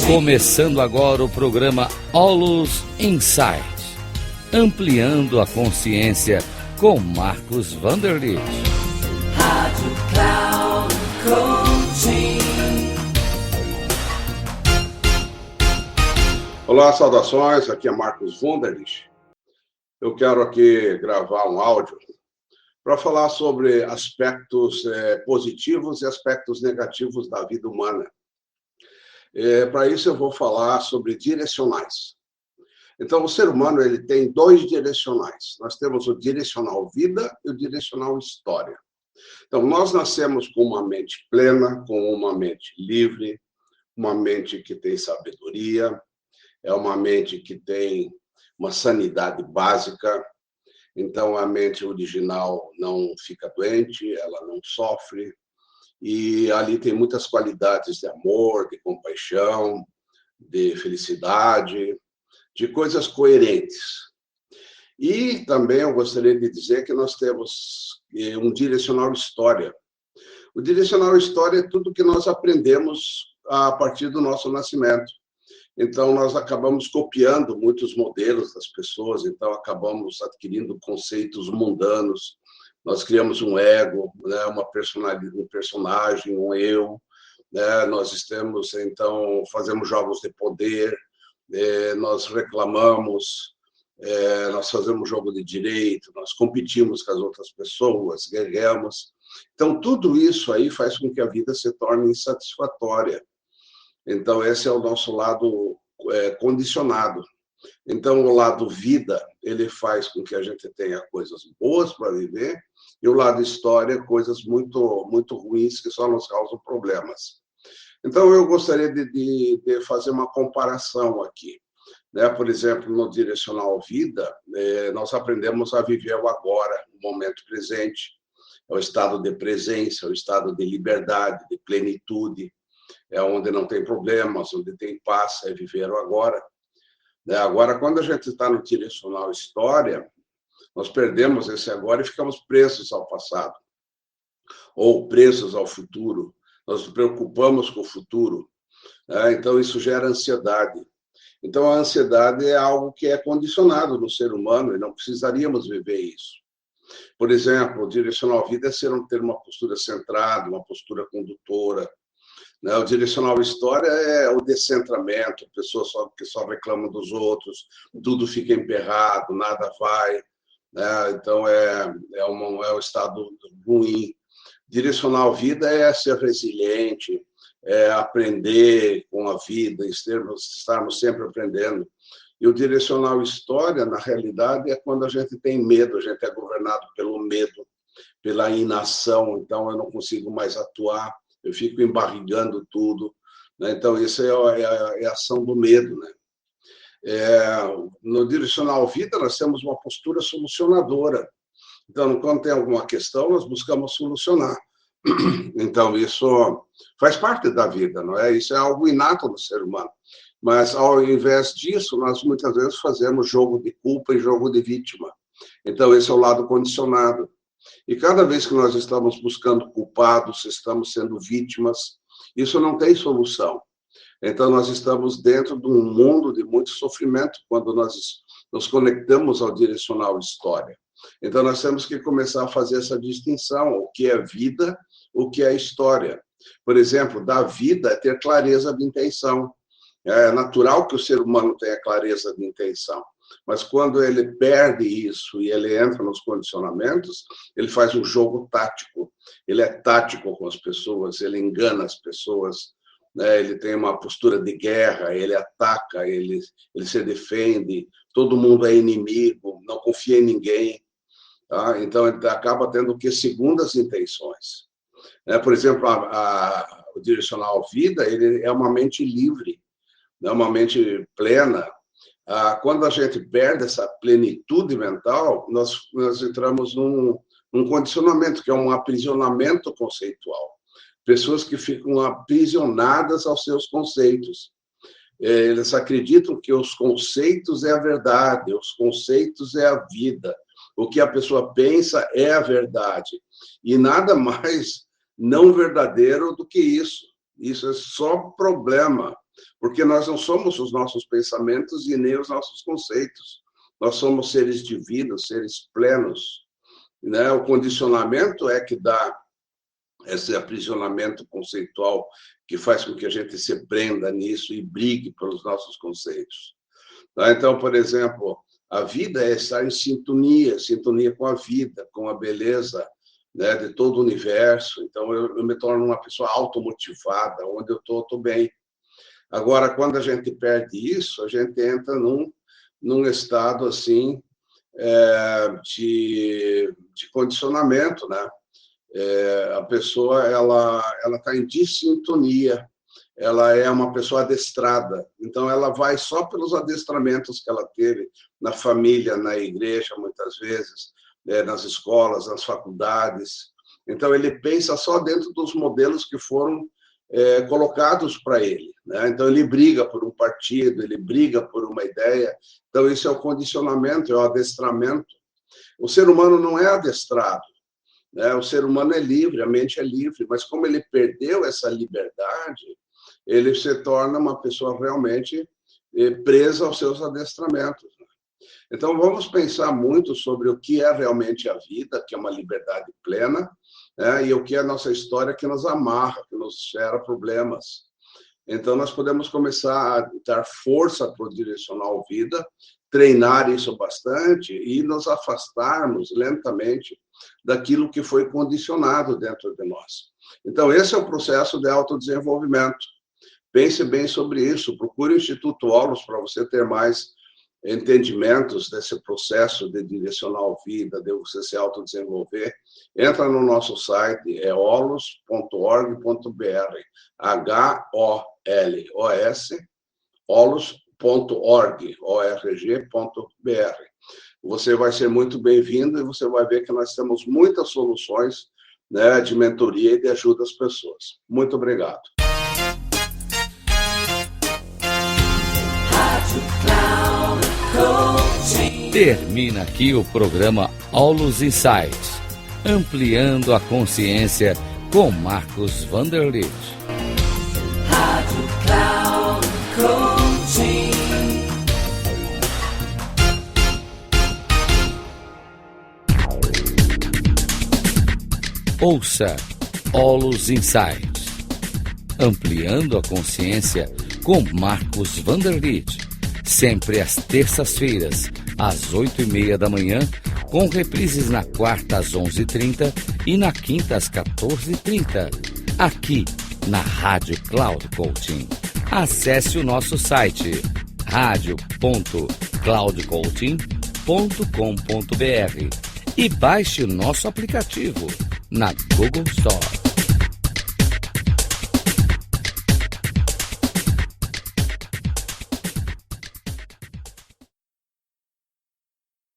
Começando agora o programa Olus Insight, ampliando a consciência com Marcos Vanderlitt. Rádio Cloud Coaching. Olá, saudações, aqui é Marcos Vanderlitt. Eu quero aqui gravar um áudio para falar sobre aspectos positivos e aspectos negativos da vida humana. Para isso eu vou falar sobre direcionais. Então, o ser humano ele tem dois direcionais. Nós temos o direcional vida e o direcional história. Então, nós nascemos com uma mente plena, com uma mente livre, uma mente que tem sabedoria, é uma mente que tem uma sanidade básica. Então, a mente original não fica doente, ela não sofre. E ali tem muitas qualidades de amor, de compaixão, de felicidade, de coisas coerentes. E também eu gostaria de dizer que nós temos um direcional história. O direcional história é tudo que nós aprendemos a partir do nosso nascimento. Então, nós acabamos copiando muitos modelos das pessoas, então acabamos adquirindo conceitos mundanos. Nós criamos um ego, né, uma personalidade, um personagem, um eu. Né, nós fazemos jogos de poder, nós reclamamos, nós fazemos jogo de direito, nós competimos com as outras pessoas, guerreamos. Então, tudo isso aí faz com que a vida se torne insatisfatória. Então, esse é o nosso lado condicionado. Então, o lado vida, ele faz com que a gente tenha coisas boas para viver, e o lado história, coisas muito, muito ruins que só nos causam problemas. Então, eu gostaria de fazer uma comparação aqui. Né? Por exemplo, no direcional vida, nós aprendemos a viver o agora, o momento presente, é o estado de presença, é o estado de liberdade, de plenitude, é onde não tem problemas, onde tem paz, é viver o agora. Agora, quando a gente está no direcional história, nós perdemos esse agora e ficamos presos ao passado, ou presos ao futuro. Nós nos preocupamos com o futuro, né? Então isso gera ansiedade. Então a ansiedade é algo que é condicionado no ser humano e não precisaríamos viver isso. Por exemplo, o direcional vida é ter uma postura centrada, uma postura condutora. O direcional história é o descentramento, a pessoa que só reclama dos outros, tudo fica emperrado, nada vai, né? Então é um estado ruim. Direcional vida é ser resiliente, é aprender com a vida, estarmos sempre aprendendo. E o direcional história, na realidade, é quando a gente tem medo, a gente é governado pelo medo, pela inação, então eu não consigo mais atuar. Eu fico embarrigando tudo, né? Então isso é a ação do medo, né? No direcional vida nós temos uma postura solucionadora. Então, quando tem alguma questão, nós buscamos solucionar. Então isso faz parte da vida, não é? Isso é algo inato no ser humano. Mas ao invés disso, nós muitas vezes fazemos jogo de culpa e jogo de vítima. Então esse é o lado condicionado. E cada vez que nós estamos buscando culpados, estamos sendo vítimas, isso não tem solução. Então, nós estamos dentro de um mundo de muito sofrimento quando nós nos conectamos ao direcional história. Então, nós temos que começar a fazer essa distinção, o que é vida, o que é história. Por exemplo, dar vida é ter clareza de intenção. É natural que o ser humano tenha clareza de intenção. Mas quando ele perde isso e ele entra nos condicionamentos, ele faz um jogo tático. Ele é tático com as pessoas, ele engana as pessoas, né? Ele tem uma postura de guerra, ele ataca, ele se defende, todo mundo é inimigo, não confia em ninguém. Tá? Então, ele acaba tendo que segundas intenções. Por exemplo, o direcional vida, ele é uma mente livre, é uma mente plena. Quando a gente perde essa plenitude mental, nós entramos num condicionamento, que é um aprisionamento conceitual. Pessoas que ficam aprisionadas aos seus conceitos. Eles acreditam que os conceitos é a verdade, os conceitos é a vida. O que a pessoa pensa é a verdade. E nada mais não verdadeiro do que isso. Isso é só problema. Porque nós não somos os nossos pensamentos e nem os nossos conceitos. Nós somos seres divinos, seres plenos, né? O condicionamento é que dá esse aprisionamento conceitual que faz com que a gente se prenda nisso e brigue pelos nossos conceitos. Então, por exemplo, a vida é estar em sintonia com a vida, com a beleza, né, de todo o universo. Então, eu me torno uma pessoa automotivada, onde eu estou bem. Agora, quando a gente perde isso, a gente entra num estado assim de condicionamento, né? A pessoa ela está em dissintonia, ela é uma pessoa adestrada, então ela vai só pelos adestramentos que ela teve na família, na igreja, muitas vezes, nas escolas, nas faculdades. Então ele pensa só dentro dos modelos que foram colocados para ele, né? Então ele briga por um partido, ele briga por uma ideia. Então isso é o condicionamento, é o adestramento. O ser humano não é adestrado, né? O ser humano é livre, a mente é livre, mas como ele perdeu essa liberdade, ele se torna uma pessoa realmente presa aos seus adestramentos. Então, vamos pensar muito sobre o que é realmente a vida, que é uma liberdade plena, né? E o que é a nossa história, que nos amarra, que nos gera problemas. Então, nós podemos começar a dar força para o direcional vida, treinar isso bastante e nos afastarmos lentamente daquilo que foi condicionado dentro de nós. Então, esse é o processo de autodesenvolvimento. Pense bem sobre isso, procure o Instituto Olus para você ter mais entendimentos desse processo de direcional vida, de você se autodesenvolver. Entra no nosso site, é olus.org.br, HOLOS, olus.org, org.br. Você vai ser muito bem-vindo e você vai ver que nós temos muitas soluções, né, de mentoria e de ajuda às pessoas. Muito obrigado. Termina aqui o programa Olus Insights, ampliando a consciência com Marcos Vanderlitt. Rádio Cloud Coaching. Ouça Olus Insights, ampliando a consciência com Marcos Vanderlitt. Sempre às terças-feiras, às 8h30 da manhã, com reprises na quarta às 11h30 e na quinta às 14h30, aqui na Rádio Cloud Coaching. Acesse o nosso site radio.cloudcoaching.com.br e baixe o nosso aplicativo na Google Store.